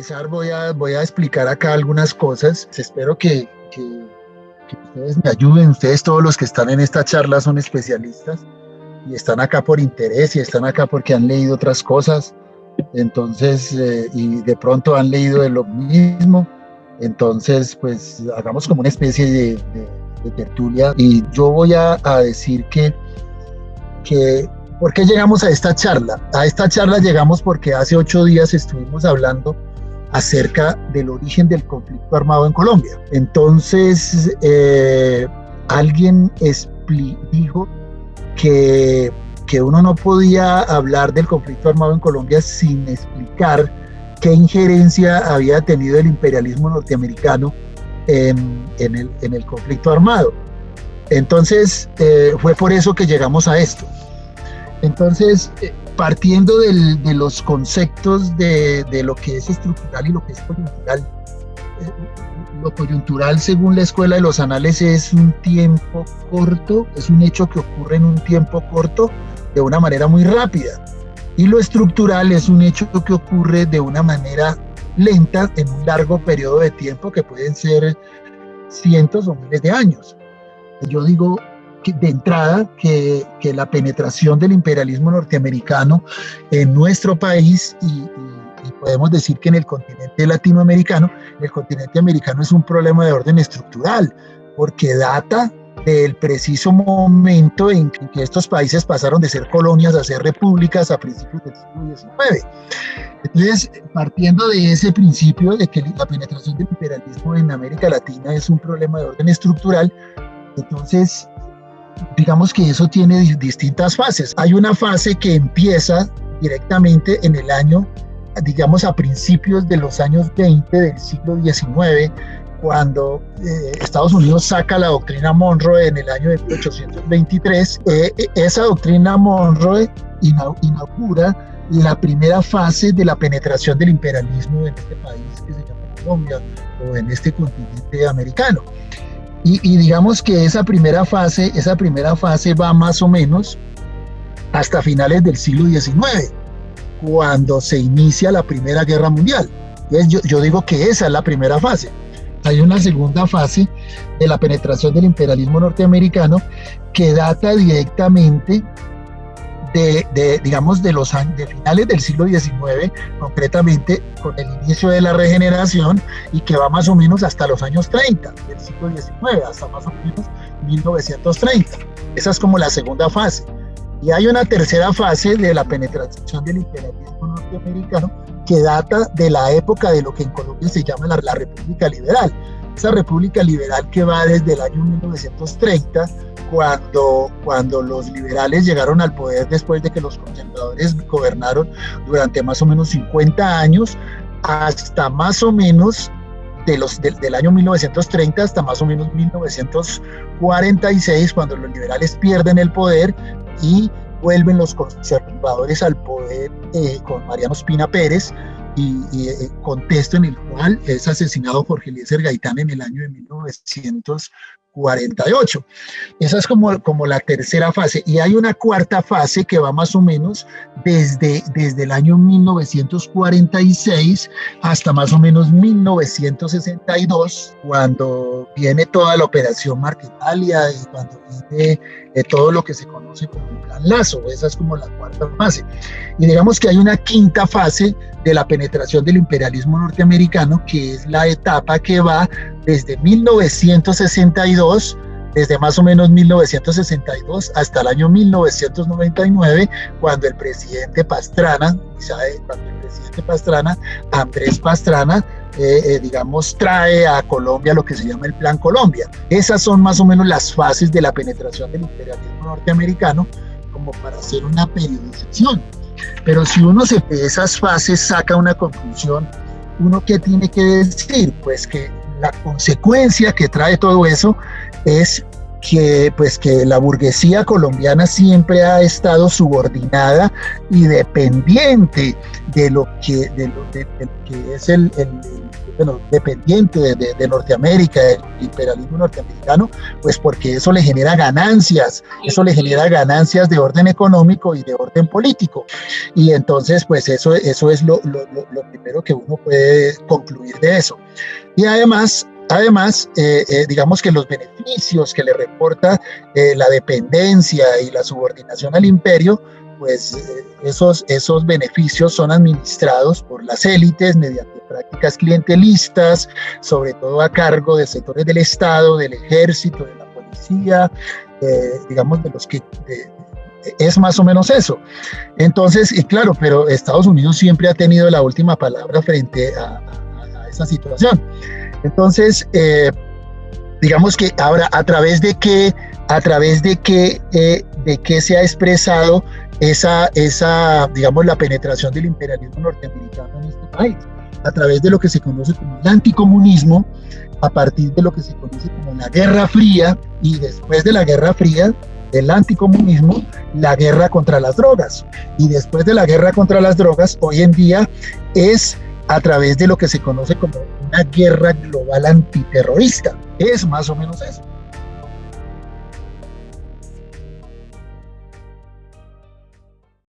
empezar voy a explicar acá algunas cosas. Espero que ustedes me ayuden. Ustedes, todos los que están en esta charla, son especialistas y están acá por interés y están acá porque han leído otras cosas. Entonces, y de pronto han leído de lo mismo. Entonces, pues hagamos como una especie de tertulia. Y yo voy a decir que ¿por qué llegamos a esta charla? A esta charla llegamos porque hace 8 días estuvimos hablando acerca del origen del conflicto armado en Colombia. Entonces, alguien dijo que uno no podía hablar del conflicto armado en Colombia sin explicar qué injerencia había tenido el imperialismo norteamericano en el conflicto armado. Entonces, fue por eso que llegamos a esto. Entonces, partiendo de los conceptos de lo que es estructural y lo que es coyuntural, lo coyuntural, según la Escuela de los Anales, es un tiempo corto, es un hecho que ocurre en un tiempo corto de una manera muy rápida. Y lo estructural es un hecho que ocurre de una manera lenta en un largo periodo de tiempo, que pueden ser cientos o miles de años. Yo digo de entrada que la penetración del imperialismo norteamericano en nuestro país y podemos decir que en el continente latinoamericano, el continente americano, es un problema de orden estructural, porque data del preciso momento en que estos países pasaron de ser colonias a ser repúblicas a principios del siglo XIX. Entonces, partiendo de ese principio de que la penetración del imperialismo en América Latina es un problema de orden estructural, entonces digamos que eso tiene distintas fases. Hay una fase que empieza directamente en el año, digamos a principios de los años 20 del siglo XIX, cuando Estados Unidos saca la doctrina Monroe en el año de 1823. Esa doctrina Monroe inaugura la primera fase de la penetración del imperialismo en este país que se llama Colombia, o en este continente americano. Y digamos que esa primera fase va más o menos hasta finales del siglo XIX, cuando se inicia la Primera Guerra Mundial. Entonces yo digo que esa es la primera fase. Hay una segunda fase de la penetración del imperialismo norteamericano que data directamente digamos de los años, de finales del siglo XIX, concretamente con el inicio de la regeneración, y que va más o menos hasta los años 30 del siglo XIX, hasta más o menos 1930. Esa es como la segunda fase. Y hay una tercera fase de la penetración del imperialismo norteamericano que data de la época de lo que en Colombia se llama la República Liberal. Esa República Liberal que va desde el año 1930, cuando los liberales llegaron al poder después de que los conservadores gobernaron durante más o menos 50 años, hasta más o menos del año 1930 hasta más o menos 1946, cuando los liberales pierden el poder y vuelven los conservadores al poder con Mariano Ospina Pérez, y contexto en el cual es asesinado Jorge Eliezer Gaitán en el año de 1948. Esa es como la tercera fase. Y hay una cuarta fase que va más o menos desde el año 1946 hasta más o menos 1962, cuando viene toda la operación Marquetalia y cuando viene todo lo que se conoce como el Plan Lazo. Esa es como la cuarta fase. Y digamos que hay una quinta fase de la penetración del imperialismo norteamericano, que es la etapa que va desde 1962, desde más o menos 1962 hasta el año 1999, cuando el presidente Pastrana, Andrés Pastrana, digamos, trae a Colombia lo que se llama el Plan Colombia. Esas son más o menos las fases de la penetración del imperialismo norteamericano, como para hacer una periodización. Pero si uno de esas fases saca una conclusión, ¿uno qué tiene que decir? Pues que la consecuencia que trae todo eso es que la burguesía colombiana siempre ha estado subordinada y dependiente de lo que es el bueno, dependiente de Norteamérica, del imperialismo norteamericano, pues porque eso le genera ganancias de orden económico y de orden político. Y entonces, pues eso es lo primero que uno puede concluir de eso. Y además, digamos que los beneficios que le reporta la dependencia y la subordinación al imperio, pues esos beneficios son administrados por las élites mediante prácticas clientelistas, sobre todo a cargo de sectores del Estado, del ejército, de la policía, digamos de los que... es más o menos eso. Entonces, y claro, pero Estados Unidos siempre ha tenido la última palabra frente a esa situación. Entonces, digamos que ahora, a través de qué se ha expresado esa, digamos, la penetración del imperialismo norteamericano en este país, a través de lo que se conoce como el anticomunismo, a partir de lo que se conoce como la Guerra Fría, y después de la Guerra Fría, del anticomunismo, la guerra contra las drogas. Y después de la guerra contra las drogas, hoy en día es a través de lo que se conoce como una guerra global antiterrorista. Es más o menos eso.